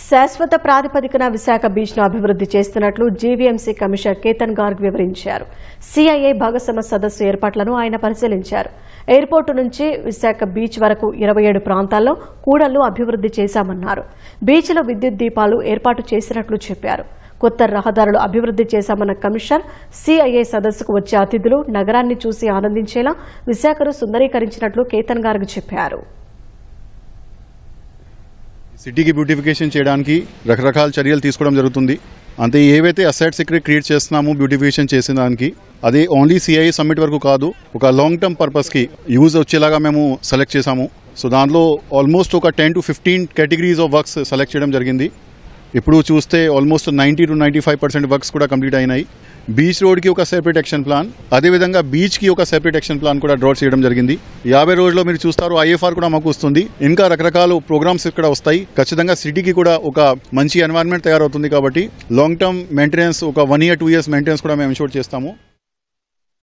శాశ్వత ప్రాతిపదికన విశాఖ బీచ్ను అభివృద్ది చేస్తున్నట్లు జీవీఎంసీ కమిషనర్ కేతన్ గార్గ్ వివరించారు. సిఐఏ భాగస్వామ్య సదస్సు ఏర్పాట్లను ఆయన పరిశీలించారు. ఎయిర్పోర్టు నుంచి విశాఖ బీచ్ వరకు 27 ప్రాంతాల్లో కూడళ్లు అభివృద్ది చేశామన్నారు. బీచ్లో విద్యుత్ దీపాలు ఏర్పాటు చేసినట్లు చెప్పారు. కొత్త రహదారులు అభివృద్ది చేశామన్న కమిషనర్ సిఐఏ సదస్సుకు వచ్చే అతిథులు నగరాన్ని చూసి ఆనందించేలా విశాఖను సుందరీకరించినట్లు కేతన్ గార్గ్ చెప్పారు. సిటీకి బ్యూటిఫికేషన్ చేయడానికి రకరకాల చర్యలు తీసుకోవడం జరుగుతుంది. అంటే ఏవైతే అసెట్స్ ఇక్కడ క్రియేట్ చేస్తున్నామో బ్యూటిఫికేషన్ చేసిన దానికి అదే ఓన్లీ సిఐఏ సమ్మిట్ వరకు కాదు, ఒక లాంగ్ టర్మ్ పర్పస్కి యూజ్ వచ్చేలాగా మేము సెలెక్ట్ చేశాము. సో దాంట్లో ఆల్మోస్ట్ ఒక 10 to 15 categories of works select చేయడం జరిగింది. ఇప్పుడు చూస్తే ఆల్మోస్ట్ 90 to 95% వర్క్స్ కూడా కంప్లీట్ అయినాయి. బీచ్ రోడ్కి ఒక సెపరేట్ యాక్షన్ ప్లాన్, అదేవిధంగా బీచ్కి ఒక సెపరేట్ యాక్షన్ ప్లాన్ కూడా డ్రా చేయడం జరిగింది. 50 రోజుల్లో మీరు చూస్తారు IFR కూడా మాకు వస్తుంది. ఇంకా రకరకాల ప్రోగ్రామ్స్ ఇక్కడ వస్తాయి. ఖచ్చితంగా సిటీకి కూడా ఒక మంచి ఎన్వైరన్మెంట్ తయారవుతుంది. కాబట్టి లాంగ్ టర్మ్ మెయింటెనెన్స్ ఒక 1 year 2 years మెయింటెనెన్స్ కూడా మేము ఇన్షూర్ చేస్తాము.